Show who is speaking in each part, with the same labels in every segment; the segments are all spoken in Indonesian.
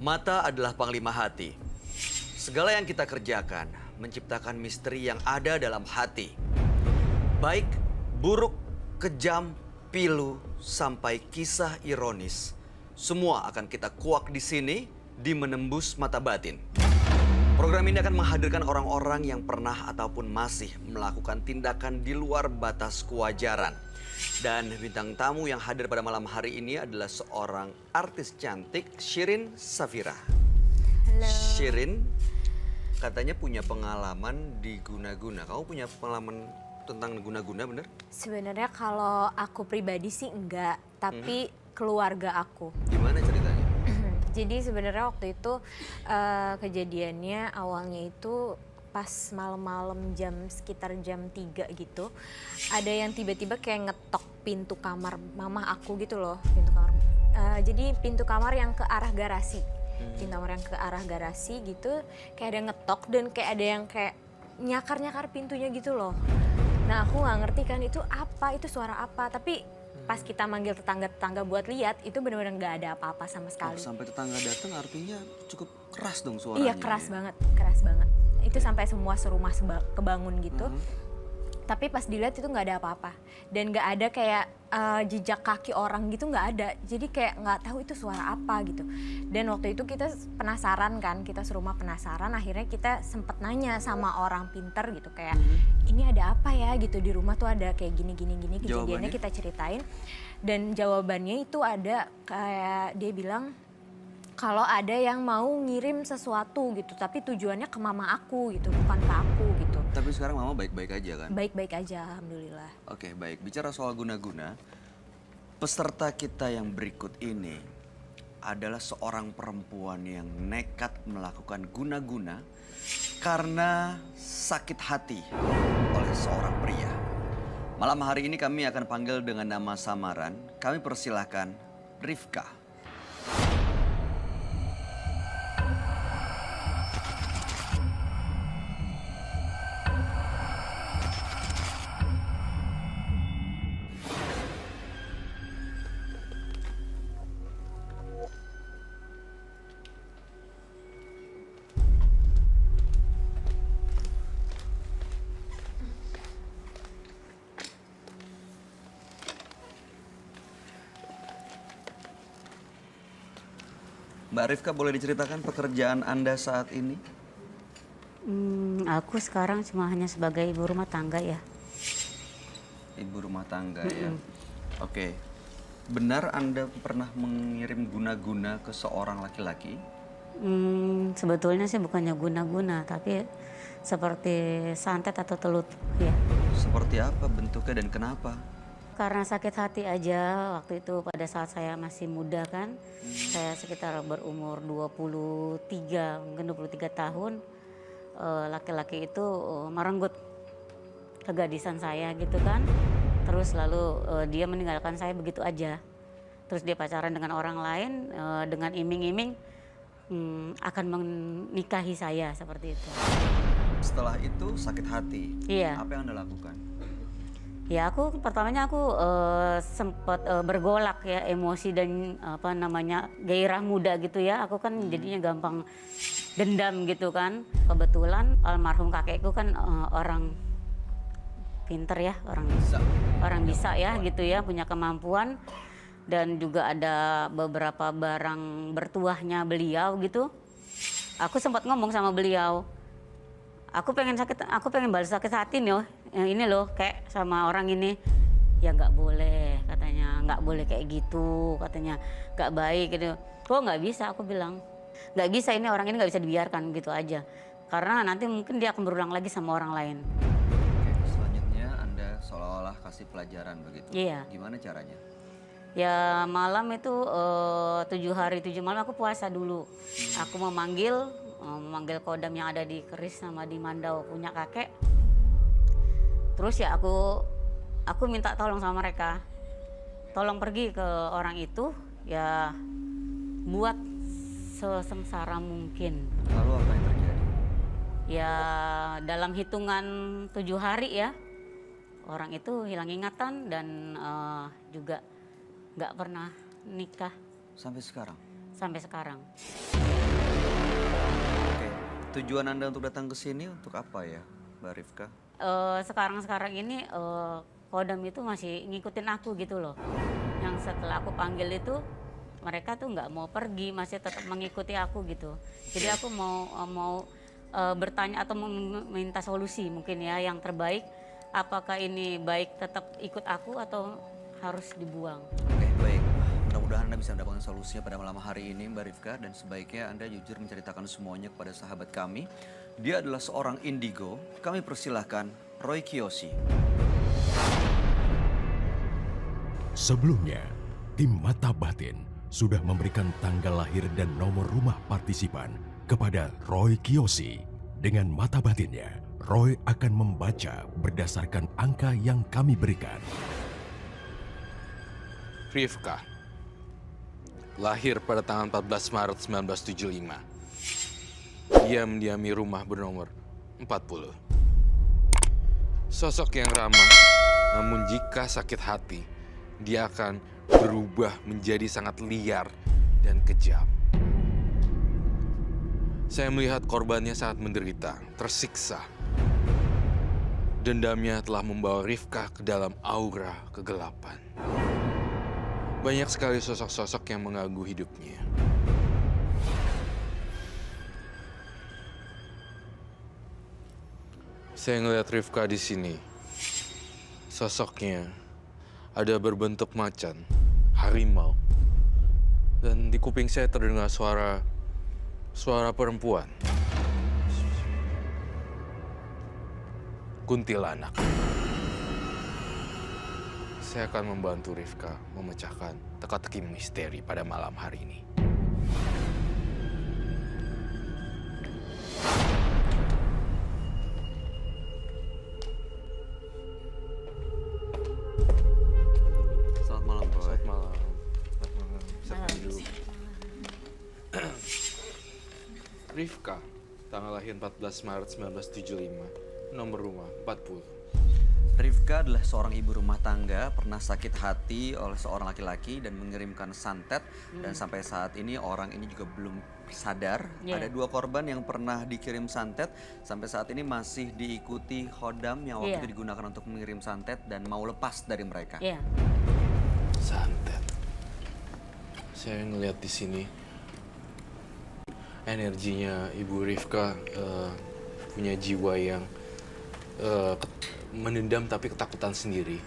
Speaker 1: Mata adalah panglima hati. Segala yang kita kerjakan menciptakan misteri yang ada dalam hati. Baik, buruk, kejam, pilu, sampai kisah ironis. Semua akan kita kuak di sini di Menembus Mata Batin. Program ini akan menghadirkan orang-orang yang pernah ataupun masih melakukan tindakan di luar batas kewajaran. Dan bintang tamu yang hadir pada malam hari ini adalah seorang artis cantik, Shirin Safira.
Speaker 2: Halo.
Speaker 1: Shirin katanya punya pengalaman di guna-guna. Kamu punya pengalaman tentang guna-guna, bener?
Speaker 2: Sebenarnya kalau aku pribadi sih enggak, tapi keluarga aku.
Speaker 1: Gimana ceritanya?
Speaker 2: Jadi sebenarnya waktu itu kejadiannya awalnya itu pas malam-malam sekitar jam 3 gitu. Ada yang tiba-tiba kayak ngetok pintu kamar mama aku gitu loh, pintu kamar. Jadi pintu kamar yang ke arah garasi. Pintu kamar yang ke arah garasi gitu, kayak ada ngetok dan kayak ada yang kayak nyakar-nyakar pintunya gitu loh. Nah aku nggak ngerti kan itu apa, itu suara apa, tapi pas kita manggil tetangga-tetangga buat lihat, itu benar-benar nggak ada apa-apa sama sekali.
Speaker 1: Sampai tetangga datang artinya cukup keras dong suaranya.
Speaker 2: Iya keras banget, keras banget. Itu sampai semua serumah kebangun gitu. Tapi pas dilihat itu nggak ada apa-apa. Dan nggak ada kayak jejak kaki orang gitu, nggak ada. Jadi kayak nggak tahu itu suara apa gitu. Dan waktu itu kita penasaran kan, kita serumah penasaran. Akhirnya kita sempet nanya sama orang pinter gitu kayak, ini ada apa ya gitu, di rumah tuh ada kayak gini kejadiannya kita ceritain. Dan jawabannya itu ada kayak dia bilang kalau ada yang mau ngirim sesuatu gitu, tapi tujuannya ke mama aku gitu, bukan ke aku gitu.
Speaker 1: Tapi sekarang mama baik-baik aja kan?
Speaker 2: Baik-baik aja, alhamdulillah.
Speaker 1: Oke, baik. Bicara soal guna-guna, peserta kita yang berikut ini adalah seorang perempuan yang nekat melakukan guna-guna karena sakit hati oleh seorang pria. Malam hari ini kami akan panggil dengan nama samaran. Kami persilahkan Rifka. Mbak Rifka, boleh diceritakan pekerjaan Anda saat ini?
Speaker 3: Aku sekarang cuma hanya sebagai ibu rumah tangga ya.
Speaker 1: Ibu rumah tangga ya. Oke. Benar Anda pernah mengirim guna-guna ke seorang laki-laki?
Speaker 3: Sebetulnya sih bukannya guna-guna, tapi seperti santet atau telut ya.
Speaker 1: Seperti apa bentuknya dan kenapa?
Speaker 3: Karena sakit hati aja waktu itu pada saat saya masih muda kan. Saya sekitar berumur 23, mungkin 23 tahun. Laki-laki itu merenggut kegadisan saya gitu kan. Terus lalu dia meninggalkan saya begitu aja. Terus dia pacaran dengan orang lain dengan iming-iming akan menikahi saya seperti itu.
Speaker 1: Setelah itu sakit hati.
Speaker 3: Iya.
Speaker 1: Apa yang Anda lakukan?
Speaker 3: Ya pertamanya aku sempat bergolak ya, emosi dan gairah muda gitu ya. Aku kan jadinya gampang dendam gitu kan. Kebetulan almarhum kakekku kan orang pinter ya, orang bisa ya gitu ya, punya kemampuan. Dan juga ada beberapa barang bertuahnya beliau gitu. Aku sempat ngomong sama beliau, aku pengen balas sakit hati nih, ini loh kayak sama orang ini. Ya nggak boleh katanya, nggak boleh kayak gitu katanya, nggak baik gitu. Oh nggak bisa, aku bilang nggak bisa, ini orang ini nggak bisa dibiarkan gitu aja, karena nanti mungkin dia akan berulang lagi sama orang lain.
Speaker 1: Oke, selanjutnya Anda seolah-olah kasih pelajaran begitu.
Speaker 3: Iya.
Speaker 1: Gimana caranya?
Speaker 3: Ya malam itu 7 hari 7 malam aku puasa dulu. Aku memanggil kodam yang ada di Keris sama di Mandau punya kakek. Terus ya aku minta tolong sama mereka. Tolong pergi ke orang itu ya, buat sesengsara mungkin.
Speaker 1: Lalu apa yang terjadi?
Speaker 3: Ya dalam hitungan 7 hari ya, orang itu hilang ingatan dan juga nggak pernah nikah.
Speaker 1: Sampai sekarang?
Speaker 3: sampai sekarang.
Speaker 1: Oke. Tujuan Anda untuk datang ke sini untuk apa ya, Mbak Rifka?
Speaker 3: Sekarang ini Kodam itu masih ngikutin aku gitu loh. Yang setelah aku panggil itu mereka tuh nggak mau pergi, masih tetap mengikuti aku gitu. Jadi aku mau bertanya atau meminta solusi mungkin ya yang terbaik. Apakah ini baik tetap ikut aku atau harus dibuang?
Speaker 1: Oke, baik. Mudah-mudahan Anda bisa mendapatkan solusinya pada malam hari ini, Mbak Rifka. Dan sebaiknya Anda jujur menceritakan semuanya kepada sahabat kami. Dia adalah seorang indigo. Kami persilahkan Roy Kiyoshi.
Speaker 4: Sebelumnya, tim Mata Batin sudah memberikan tanggal lahir dan nomor rumah partisipan kepada Roy Kiyoshi. Dengan mata batinnya, Roy akan membaca berdasarkan angka yang kami berikan.
Speaker 5: Rifka, lahir pada tanggal 14 Maret 1975. Dia mendiami rumah bernomor 40. Sosok yang ramah, namun jika sakit hati, dia akan berubah menjadi sangat liar dan kejam. Saya melihat korbannya sangat menderita, tersiksa. Dendamnya telah membawa Rifka ke dalam aura kegelapan. Banyak sekali sosok-sosok yang mengganggu hidupnya. Saya ngelihat Rifka di sini. Sosoknya ada berbentuk macan, harimau. Dan di kuping saya terdengar suara perempuan. Kuntilanak. Saya akan membantu Rifka memecahkan teka-teki misteri pada malam hari ini.
Speaker 1: Selamat malam, Roy.
Speaker 5: Selamat malam. Selamat malam. Siapa dulu? Rifka, tanggal lahir 14 Maret 1975, nomor rumah 40.
Speaker 1: Rifka adalah seorang ibu rumah tangga, pernah sakit hati oleh seorang laki-laki dan mengirimkan santet. Dan sampai saat ini orang ini juga belum sadar.
Speaker 3: Yeah.
Speaker 1: Ada 2 korban yang pernah dikirim santet. Sampai saat ini masih diikuti Khodam yang waktu
Speaker 3: Yeah.
Speaker 1: itu digunakan untuk mengirim santet dan mau lepas dari mereka.
Speaker 3: Iya.
Speaker 5: Santet. Saya ngelihat di sini energinya Ibu Rifka punya jiwa yang menendam tapi ketakutan sendiri,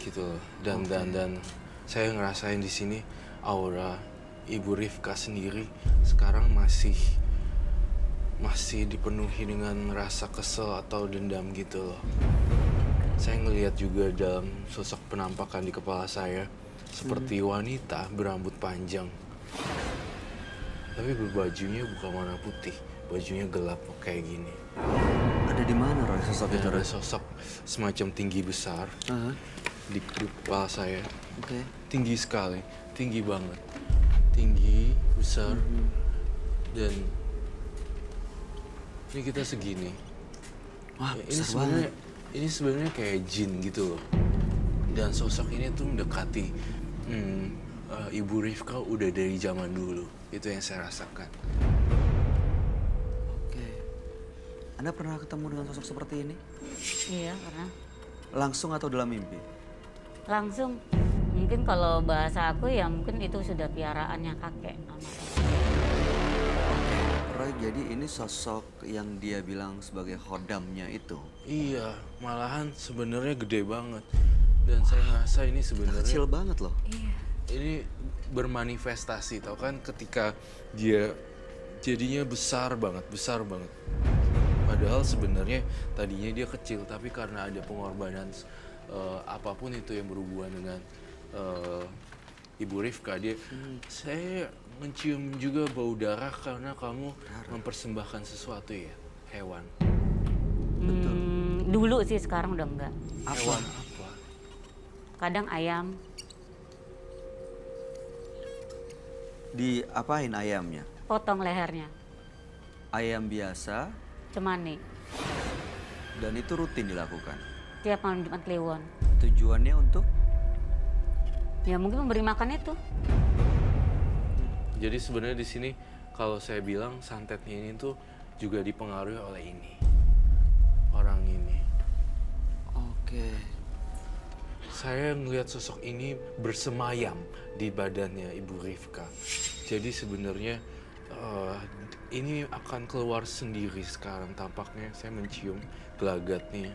Speaker 5: gitu. Dan saya ngerasain di sini aura Ibu Rifka sendiri sekarang masih dipenuhi dengan rasa kesel atau dendam gitu loh. Saya ngelihat juga dalam sosok penampakan di kepala saya seperti wanita berambut panjang. Tapi bajunya bukan warna putih, bajunya gelap kayak gini.
Speaker 1: Ada di mana, Roy, sosok itu?
Speaker 5: Ada sosok semacam tinggi besar di kepala saya.
Speaker 1: Oke.
Speaker 5: Tinggi sekali, tinggi banget. Tinggi, besar, dan ini kita segini.
Speaker 1: Wah,
Speaker 5: ini
Speaker 1: besar
Speaker 5: sebenarnya ini sebenarnya kayak jin gitu loh. Dan sosok ini tuh mendekati Ibu Rifka udah dari zaman dulu. Itu yang saya rasakan.
Speaker 1: Oke. Anda pernah ketemu dengan sosok seperti ini?
Speaker 3: Iya, pernah.
Speaker 1: Langsung atau dalam mimpi?
Speaker 3: Langsung. Mungkin kalau bahasa aku ya mungkin itu sudah piaraannya kakek.
Speaker 1: Roy, jadi ini sosok yang dia bilang sebagai khodamnya itu?
Speaker 5: Iya, malahan sebenarnya gede banget. Dan saya ngerasa ini sebenarnya
Speaker 1: Kecil banget loh.
Speaker 5: ini bermanifestasi, tau kan, ketika dia jadinya besar banget. Padahal sebenarnya tadinya dia kecil, tapi karena ada pengorbanan apapun itu yang berhubungan dengan Ibu Rifka, saya mencium juga bau darah karena kamu mempersembahkan sesuatu ya, hewan.
Speaker 3: Dulu sih, sekarang udah enggak.
Speaker 5: Hewan apa?
Speaker 3: Kadang ayam.
Speaker 1: Diapain ayamnya?
Speaker 3: Potong lehernya.
Speaker 1: Ayam biasa
Speaker 3: Cemani.
Speaker 1: dan itu rutin dilakukan.
Speaker 3: Tiap malam Jumat Kliwon.
Speaker 1: Tujuannya untuk?
Speaker 3: Ya mungkin memberi makan itu.
Speaker 5: Jadi sebenarnya di sini kalau saya bilang santetnya ini tuh juga dipengaruhi oleh ini. Orang ini.
Speaker 1: Oke.
Speaker 5: Saya ngelihat sosok ini bersemayam di badannya Ibu Rifka. Jadi sebenarnya ini akan keluar sendiri sekarang tampaknya. Saya mencium gelagatnya.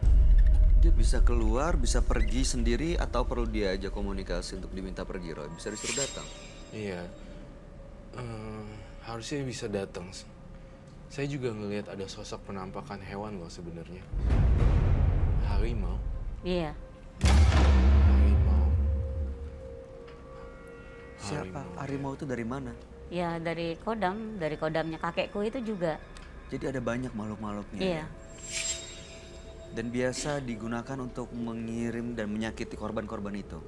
Speaker 1: Dia bisa keluar, bisa pergi sendiri atau perlu diajak komunikasi untuk diminta pergi, Roy? Bisa disuruh datang?
Speaker 5: Iya. Harusnya bisa datang. Saya juga ngelihat ada sosok penampakan hewan loh sebenarnya. Harimau.
Speaker 3: Iya.
Speaker 5: Harimau.
Speaker 1: Siapa? Harimau itu dari mana?
Speaker 3: Ya dari kodamnya kakekku itu juga.
Speaker 1: Jadi ada banyak makhluk-makhluknya.
Speaker 3: Iya.
Speaker 1: Ya? Dan biasa digunakan untuk mengirim dan menyakiti korban-korban itu.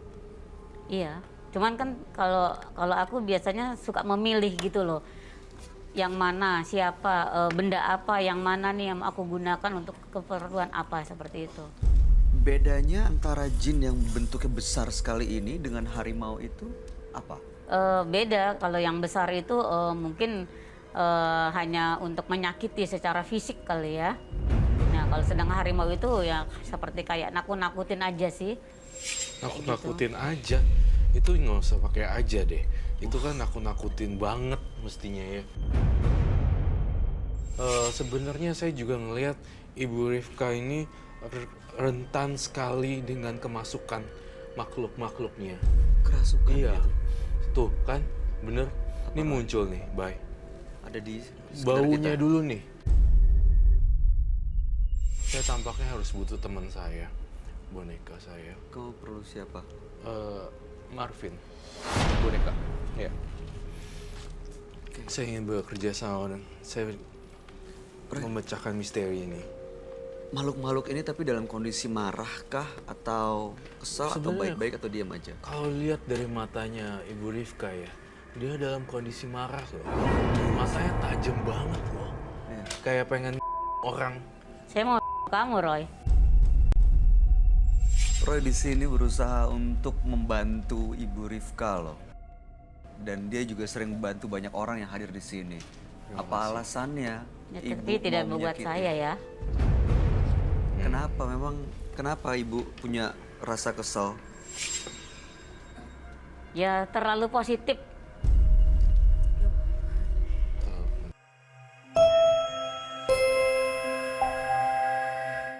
Speaker 3: Iya. Cuman kan kalau aku biasanya suka memilih gitu loh. Yang mana, siapa, benda apa, yang mana nih yang aku gunakan untuk keperluan apa seperti itu.
Speaker 1: Bedanya antara jin yang bentuknya besar sekali ini dengan harimau itu apa?
Speaker 3: Beda, kalau yang besar itu mungkin hanya untuk menyakiti secara fisik kali ya. Nah kalau sedang harimau itu ya seperti kayak nakut-nakutin aja sih.
Speaker 5: Nakut-nakutin aja. Itu nggak usah pakai aja deh. Itu kan nakut-nakutin banget mestinya ya. Sebenarnya saya juga ngelihat Ibu Rifka ini rentan sekali dengan kemasukan makhluk-makhluknya.
Speaker 1: Kerasukan
Speaker 5: Iya.
Speaker 1: gitu.
Speaker 5: Tuh kan, bener. Ini muncul nih, Bay.
Speaker 1: Ada di sekitar
Speaker 5: Baunya
Speaker 1: kita.
Speaker 5: dulu nih. Saya tampaknya harus butuh teman saya, boneka saya.
Speaker 1: Kamu perlu siapa?
Speaker 5: Marvin, boneka. Ya. Saya ingin bekerja sama dan saya memecahkan misteri ini.
Speaker 1: Makhluk-makhluk ini tapi dalam kondisi marah kah atau kesal atau
Speaker 5: Sebenarnya-
Speaker 1: baik-baik atau diam aja?
Speaker 5: Kalau lihat dari matanya Ibu Rifka ya, dia dalam kondisi marah loh. Matanya tajam banget loh.
Speaker 1: Iya.
Speaker 5: Kayak pengen orang.
Speaker 3: Saya mau kamu Roy.
Speaker 1: Roy di sini berusaha untuk membantu Ibu Rifka loh. Dan dia juga sering membantu banyak orang yang hadir di sini. Apa alasannya?
Speaker 3: Ya,
Speaker 1: Ibu
Speaker 3: tapi tidak
Speaker 1: mau
Speaker 3: membuat
Speaker 1: menyakiti?
Speaker 3: saya ya.
Speaker 1: Kenapa? Kenapa Ibu punya rasa kesal?
Speaker 3: Ya terlalu positif